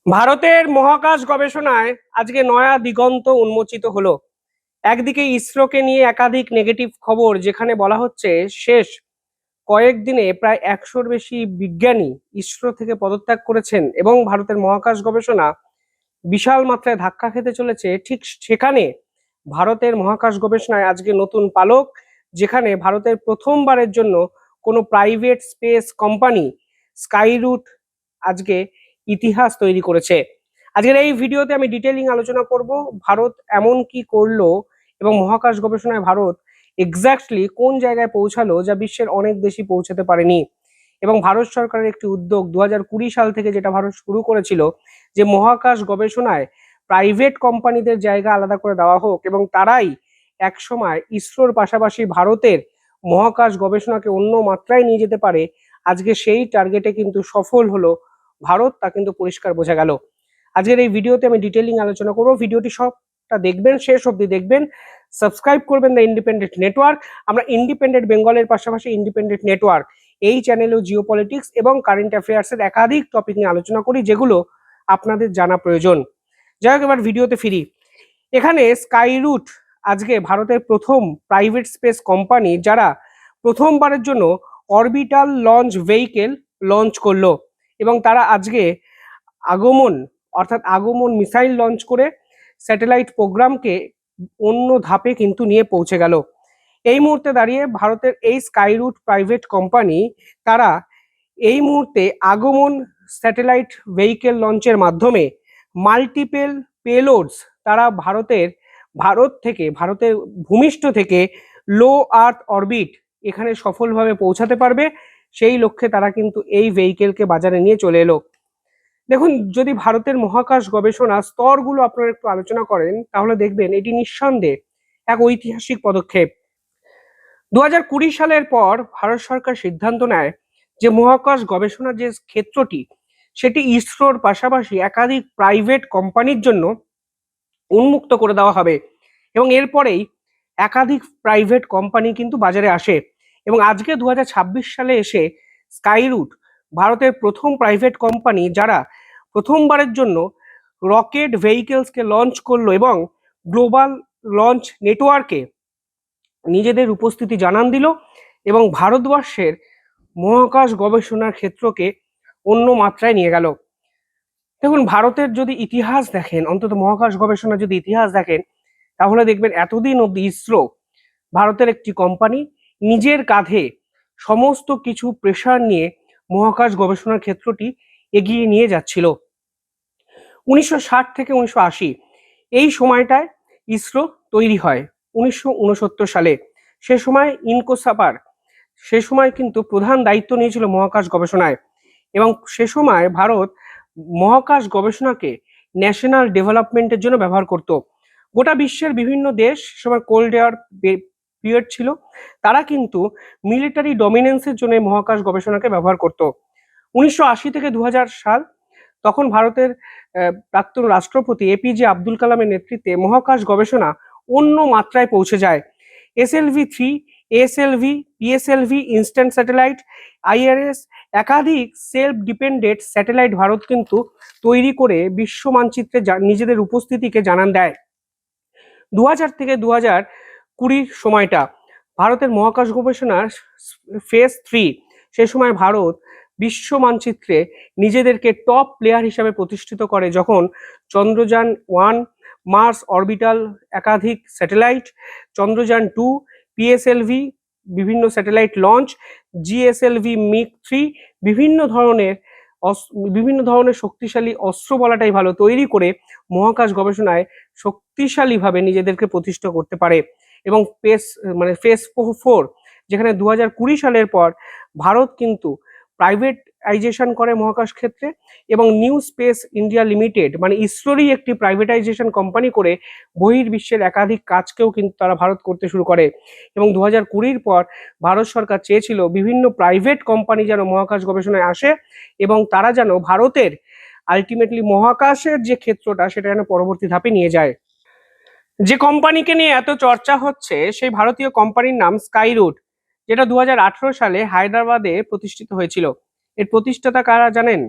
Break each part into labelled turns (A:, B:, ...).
A: ভারতের মহাকাশ গবেষণায় আজকে নয়া দিগন্ত উন্মোচিত হলো। একদিকে ইসরোকে নিয়ে একাধিক নেগেটিভ খবর, যেখানে বলা হচ্ছে শেষ কয়েকদিনে প্রায় 100-র বেশি বিজ্ঞানী ইসরো থেকে পদত্যাগ করেছেন এবং ভারতের মহাকাশ গবেষণা বিশাল মাত্রায় ধাক্কা খেতে চলেছে। ঠিক সেখানে ভারতের মহাকাশ গবেষণায় আজকে নতুন পালক, যেখানে ভারতের প্রথমবারের জন্য কোনো প্রাইভেট স্পেস কোম্পানি স্কাইরুট আজকে ইতিহাস তৈরি করেছে। আজকের এই ভিডিওতে আমি ডিটেইলিং আলোচনা করব ভারত এমন কি করলো এবং মহাকাশ গবেষণায় ভারত এক্স্যাক্টলি কোন জায়গায় পৌঁছালো যা বিশ্বের অনেক দেশই পৌঁছাতে পারেনি। এবং ভারত সরকারের একটি উদ্যোগ 2020 সাল থেকে যেটা ভারত শুরু করেছিল, যে মহাকাশ গবেষণায় প্রাইভেট কোম্পানিদের জায়গা আলাদা করে দেওয়া হোক এবং তারাই একসময় ইসরোর পাশাপাশি ভারতের মহাকাশ গবেষণাকে অন্য মাত্রায় নিয়ে যেতে পারে। আজকে সেই টার্গেটে কিন্তু সফল হলো ভারত, তা কিন্তু পরিষ্কার বোঝা গেল। আজকের এই ভিডিওতে আমি ডিটেইলিং আলোচনা করবো। ভিডিওটি সবটা দেখবেন, শেষ অবধি দেখবেন, সাবস্ক্রাইব করবেন দ্য ইন্ডিপেন্ডেন্ট নেটওয়ার্ক। আমরা ইন্ডিপেন্ডেন্ট বেঙ্গলের পাশাপাশি ইন্ডিপেন্ডেন্ট নেটওয়ার্ক এই চ্যানেলেও জিও পলিটিক্স এবং কারেন্ট অ্যাফেয়ার্সের একাধিক টপিক নিয়ে আলোচনা করি, যেগুলো আপনাদের জানা প্রয়োজন। যাই হোক, এবার ভিডিওতে ফিরি। এখানে স্কাইরুট আজকে ভারতের প্রথম প্রাইভেট স্পেস কোম্পানি, যারা প্রথমবারের জন্য অরবিটাল লঞ্চ ভেহিকেল লঞ্চ করলো এবং তারা আজকে আগমন আগমন মিসাইল লঞ্চ করে স্যাটেলাইট প্রোগ্রামকে অন্য ধাপে কিন্তু নিয়ে পৌঁছে গেল। এই মুহূর্তে দাঁড়িয়ে ভারতের এই স্কাইরুট প্রাইভেট কোম্পানি, তারা এই মুহূর্তে আগমন স্যাটেলাইট ভেহিকেল লঞ্চের মাধ্যমে মাল্টিপল পেলোডস তারা ভারতের ভূমিষ্ঠ থেকে লো আর্থ অরবিট এখানে সফলভাবে পৌঁছাতে পারবে। সেই লক্ষ্যে তারা কিন্তু এই ভেহিকেলকে বাজারে নিয়ে চলে এলো। দেখুন, যদি ভারতের মহাকাশ গবেষণা স্তরগুলো আপনারা একটু আলোচনা করেন, তাহলে দেখবেন এটি নিঃসন্দেহে এক ঐতিহাসিক পদক্ষেপ। 2020 সালের পর ভারত সরকার সিদ্ধান্ত নেয় যে মহাকাশ গবেষণার যে ক্ষেত্রটি, সেটি ইসরোর পাশাপাশি একাধিক প্রাইভেট কোম্পানির জন্য উন্মুক্ত করে দেওয়া হবে এবং এরপরেই একাধিক প্রাইভেট কোম্পানি কিন্তু বাজারে আসে এবং আজকে 2026 সালে এসে স্কাইরুট ভারতের প্রথম প্রাইভেট কোম্পানি, যারা প্রথমবারের জন্য রকেট ভেহিকেলসকে লঞ্চ করলো এবং গ্লোবাল লঞ্চ নেটওয়ার্কে নিজেদের উপস্থিতি জানান দিল এবং ভারতবর্ষের মহাকাশ গবেষণার ক্ষেত্রকে অন্য মাত্রায় নিয়ে গেল। দেখুন, ভারতের যদি ইতিহাস দেখেন, অন্তত মহাকাশ গবেষণা যদি ইতিহাস দেখেন, তাহলে দেখবেন এতদিন অব্দি ইসরো ভারতের একটি কোম্পানি নিজের কাঁধে সমস্ত কিছু প্রেশার নিয়ে মহাকাশ গবেষণার ক্ষেত্রটি এগিয়ে নিয়ে যাচ্ছিল। 1960 থেকে 1980 এই সময়টায় ইসরো তৈরি হয় 1969 সালে। সে সময় ইনকোসাপার সে সময় কিন্তু প্রধান দায়িত্ব নিয়েছিল মহাকাশ গবেষণায় এবং সে সময় ভারত মহাকাশ গবেষণাকে ন্যাশনাল ডেভেলপমেন্টের জন্য ব্যবহার করত। গোটা বিশ্বের বিভিন্ন দেশ, সে সময় কোল্ড ওয়ার পিরিয়ড ছিল, তারা কিন্তু মিলিটারি ডমিনেন্সের জন্য মহাকাশ গবেষণাকে ব্যবহার করত। 1980 থেকে 2000 সাল, তখন ভারতের প্রাক্তন রাষ্ট্রপতি এপিজে আব্দুল কালামের নেতৃত্বে মহাকাশ গবেষণা অন্য মাত্রায় পৌঁছে যায়। SLV-3, ASLV, PSLV, instant satellite, IRS, একাধিক সেলফ ডিপেন্ডেন্ট স্যাটেলাইট ভারত কিন্তু তৈরি করে বিশ্ব মানচিত্রে নিজেদের উপস্থিতিকে জানান দেয়। 2000 থেকে 2020 সময়টা ভারতের মহাকাশ গবেষণার ফেজ 3। সে সময় ভারত বিশ্ব মানচিত্রে নিজেদেরকে টপ প্লেয়ার হিসাবে প্রতিষ্ঠিত করে, যখন চন্দ্রযান-1, মার্স অরবিটাল একাধিক স্যাটেলাইট, চন্দ্রযান-2, PSLV বিভিন্ন স্যাটেলাইট লঞ্চ, GSLV MiG-3 বিভিন্ন ধরনের শক্তিশালী অস্ত্র বলাটাই ভালো তৈরি করে মহাকাশ গবেষণায় শক্তিশালীভাবে নিজেদেরকে প্রতিষ্ঠা করতে পারে। এবং ফেজ 4, যেখানে 2020 সালের পর ভারত কিন্তু প্রাইভেটাইজেশন করে মহাকাশ ক্ষেত্রে এবং নিউ স্পেস ইন্ডিয়া লিমিটেড ইসরোরই একটি প্রাইভেটাইজেশন কোম্পানি করে বহির্বিশ্বের একাধিক কাজকেও কিন্তু তারা ভারত করতে শুরু করে। এবং 2020 পর ভারত সরকার চেয়েছিল বিভিন্ন প্রাইভেট কোম্পানি যেন মহাকাশ গবেষণায় আসে এবং তারা যেন ভারতের আলটিমেটলি মহাকাশের যে ক্ষেত্রটা, সেটা যেন পরবর্তী ধাপে নিয়ে যায়। যে কোম্পানিকে নিয়ে এত চর্চা হচ্ছে, সেই ভারতীয় কোম্পানির নাম স্কাইরুট, যেটা 2018 সালে হায়দ্রাবাদে প্রতিষ্ঠিত হয়েছিল। এর প্রতিষ্ঠাতা কারা জানেন?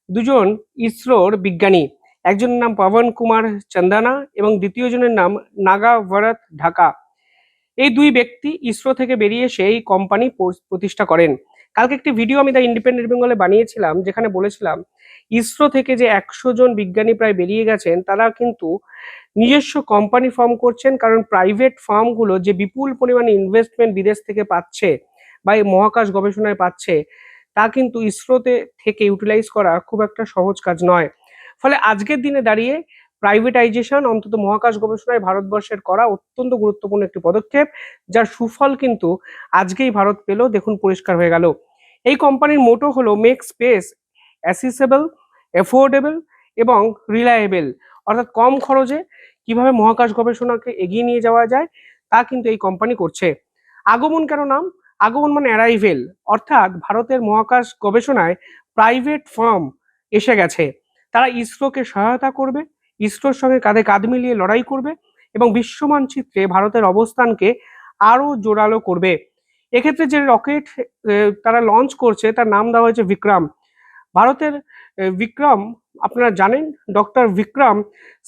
A: দুজন ইসরোর বিজ্ঞানী, একজনের নাম পবন কুমার চন্দানা এবং দ্বিতীয় জনের নাম নাগা ভরত ঢাকা। এই দুই ব্যক্তি ইসরো থেকে বেরিয়ে এসে এই কোম্পানি প্রতিষ্ঠা করেন। কালকে একটি ভিডিও আমি দ্য ইন্ডিপেন্ডেন্ট বেঙ্গলে বানিয়েছিলাম, যেখানে বলেছিলাম ইসরো থেকে যে 100 জন বিজ্ঞানী প্রায় বেরিয়ে গেছেন, তারা কিন্তু নিজস্ব কোম্পানি ফর্ম করছেন, কারণ প্রাইভেট ফার্মগুলো যে বিপুল পরিমাণে ইনভেস্টমেন্ট বিদেশ থেকে পাচ্ছে বা এই মহাকাশ গবেষণায় পাচ্ছে, তা কিন্তু ইসরোতে থেকে ইউটিলাইজ করা খুব একটা সহজ কাজ নয়। ফলে আজকের দিনে দাঁড়িয়ে প্রাইভেটাইজেশন অন্তত মহাকাশ গবেষণায় ভারতবর্ষের করা অত্যন্ত গুরুত্বপূর্ণ একটি পদক্ষেপ, যার সুফল কিন্তু আজকেই ভারত পেল, দেখুন পরিষ্কার হয়ে গেল। এই কোম্পানির মোটো হলো মেক স্পেস অ্যাসেসেবল, অ্যাফোর্ডেবল এবং রিলায়েবল, অর্থাৎ কম খরচে কিভাবে মহাকাশ গবেষণাকে এগিয়ে নিয়ে যাওয়া যায় তা কিন্তু এই কোম্পানি করছে। আগমন কেন নাম? আগমন মানে অ্যারাইভেল, অর্থাৎ ভারতের মহাকাশ গবেষণায় প্রাইভেট ফার্ম এসে গেছে। তারা ইসরোকে সহায়তা করবে, ইসরোর সঙ্গে কাঁধে কাঁধ মিলিয়ে লড়াই করবে এবং বিশ্ব মানচিত্রে ভারতের অবস্থানকে আরো জোরালো করবে। এক্ষেত্রে যে রকেট তারা লঞ্চ করছে তার নাম দেওয়া হয়েছে বিক্রম। ভারতের বিক্রম, আপনারা জানেন ডক্টর বিক্রম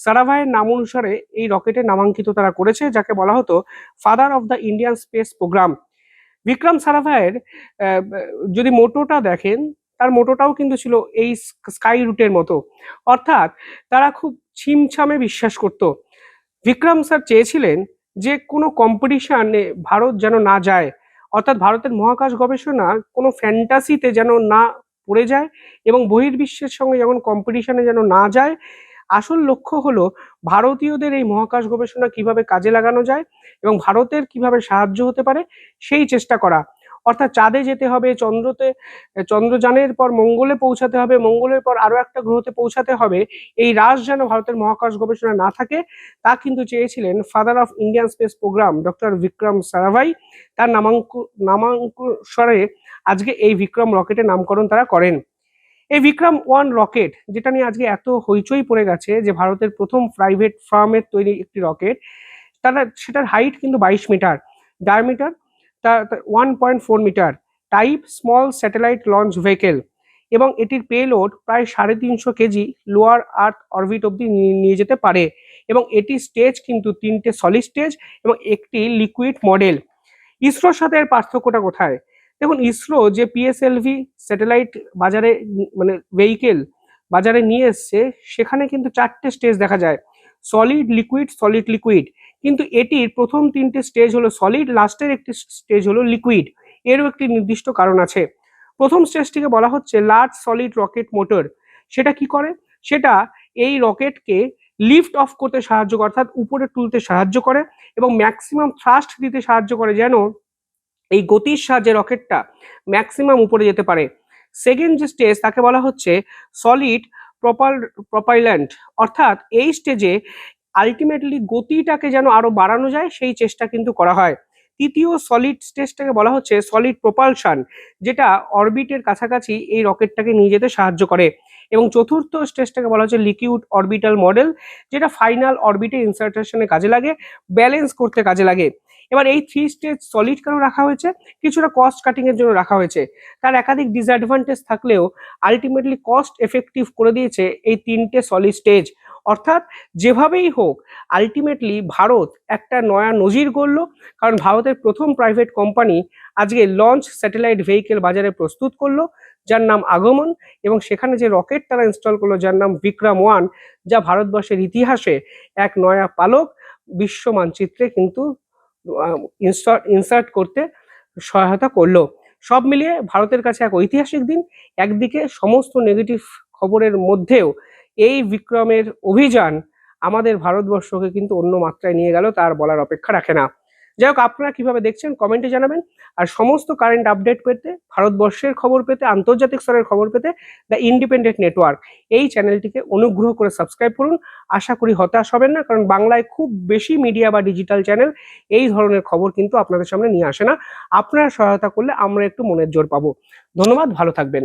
A: সারাভাইয়ের নাম অনুসারে এই রকেটের নামাঙ্কিত তারা করেছে, যাকে বলা হতো father of the Indian space programme. Vikram সারাভাইয়ের যদি মোটোটা দেখেন, তার মোটোটাও কিন্তু ছিল এই স্কাই রুটের মতো, অর্থাৎ তারা খুব ছিমছামে বিশ্বাস করত। বিক্রম স্যার চেয়েছিলেন যে কোনো কম্পিটিশনে ভারত যেন না যায়, অর্থাৎ ভারতের মহাকাশ গবেষণা কোনো ফ্যান্টাসিতে যেন না পড়ে যায় এবং বহির্বিশ্বের সঙ্গে যেমন কম্পিটিশনে যেন না যায়। আসল লক্ষ্য হলো ভারতীয়দের এই মহাকাশ গবেষণা কিভাবে কাজে লাগানো যায় এবং ভারতের কিভাবে সাহায্য হতে পারে সেই চেষ্টা করা। অর্থাৎ চাঁদে যেতে হবে, চন্দ্রযানের পর মঙ্গলে পৌঁছাতে হবে, মঙ্গলের পর আরো একটা গ্রহতে পৌঁছাতে হবে, এই রাশ যেন ভারতের মহাকাশ গবেষণা না থাকে, তা কিন্তু চেয়েছিলেন father of Indian space programme doctor Vikram Sarabhai. তার নামাঙ্কুসারে আজকে এই বিক্রম রকেটের নামকরণ তারা করেন। এই বিক্রম-1 রকেট, যেটা নিয়ে আজকে এত হইচই পড়ে গেছে যে ভারতের প্রথম প্রাইভেট ফার্মের তৈরি একটি রকেট, সেটার হাইট কিন্তু 22 metre, diameter 1.4 metre, type small satellite launch vehicle, এবং এটির পেলোড প্রায় 350 কেজি লোয়ার আর্থ অরবিট অব্দি নিয়ে যেতে পারে। এবং এটি স্টেজ কিন্তু 3টে সলিড স্টেজ এবং একটি লিকুইড মডেল। ইসরোর সাথে এর পার্থক্যটা কোথায়? দেখুন, ইসরো যে পিএসএলভি স্যাটেলাইট বাজারে মানে ভেহিকেল বাজারে নিয়ে এসছে, সেখানে কিন্তু 4টে স্টেজ দেখা যায়, সলিড, লিকুইড, সলিড, লিকুইড। কিন্তু এটির প্রথম 3টে স্টেজ হলো সলিড, লাস্টের একটি স্টেজ হলো লিকুইড। এরও একটি নির্দিষ্ট কারণ আছে। প্রথম স্টেজটিকে বলা হচ্ছে লার্জ সলিড রকেট মোটর। সেটা কি করে? সেটা এই রকেটকে লিফট অফ করতে সাহায্য করে, অর্থাৎ উপরে তুলতে সাহায্য করে এবং ম্যাক্সিমাম থ্রাস্ট দিতে সাহায্য করে, যেন এই গতির সাহায্যে রকেটটা ম্যাক্সিমাম উপরে যেতে পারে। সেকেন্ড যে স্টেজ, তাকে বলা হচ্ছে সলিড প্রপাইল্যান্ট, অর্থাৎ এই স্টেজে আলটিমেটলি গতিটাকে যেন আরো বাড়ানো যায় সেই চেষ্টা কিন্তু করা হয়। তৃতীয় সলিড স্টেজটাকে বলা হচ্ছে সলিড প্রপালশন, যেটা অরবিটের কাছাকাছি এই রকেটটাকে নিয়ে যেতে সাহায্য করে। এবং চতুর্থ স্টেজটাকে বলা হচ্ছে লিকুইড অরবিটাল মডেল, যেটা ফাইনাল অরবিটে ইনসার্টেশনে কাজে লাগে, ব্যালেন্স করতে কাজে লাগে। এবার এই 3 স্টেজ সলিড কেন রাখা হয়েছে? কিছুটা কস্ট কাটিং এর জন্য রাখা হয়েছে। তার একাধিক ডিসঅ্যাডভান্টেজ থাকলেও আলটিমেটলি কস্ট এফেক্টিভ করে দিয়েছে এই 3টে সলিড স্টেজ। অর্থাৎ যেভাবেই হোক আলটিমেটলি ভারত একটা নয়া নজির গড়ল, কারণ ভারতের প্রথম প্রাইভেট কোম্পানি আজকে লঞ্চ স্যাটেলাইট ভেহিকেল বাজারে প্রস্তুত করলো, যার নাম আগমন, এবং সেখানে যে রকেট তারা ইনস্টল করলো যার নাম বিক্রম-1, যা ভারতবর্ষের ইতিহাসে এক নয়া পালক বিশ্ব মানচিত্রে কিন্তু ইনসার্ট করতে সহায়তা করলো। সব মিলিয়ে ভারতের কাছে এক ঐতিহাসিক দিন। একদিকে সমস্ত নেগেটিভ খবরের মধ্যেও এই বিক্রমের অভিযান আমাদের ভারতবর্ষকে কিন্তু অন্য মাত্রায় নিয়ে গেল, তার বলার অপেক্ষা রাখে না। যাই হোক, আপনারা কিভাবে দেখছেন কমেন্টে জানাবেন। আর সমস্ত কারেন্ট আপডেট পেতে, ভারতবর্ষের খবর পেতে, আন্তর্জাতিক স্তরের খবর পেতে দ্য ইন্ডিপেন্ডেন্ট নেটওয়ার্ক এই চ্যানেলটিকে অনুগ্রহ করে সাবস্ক্রাইব করুন। আশা করি হতাশ হবেন না, কারণ বাংলায় খুব বেশি মিডিয়া বা ডিজিটাল চ্যানেল এই ধরনের খবর কিন্তু আপনাদের সামনে নিয়ে আসে না। আপনারা সহায়তা করলে আমরা একটু মনের জোর পাবো। ধন্যবাদ, ভালো থাকবেন।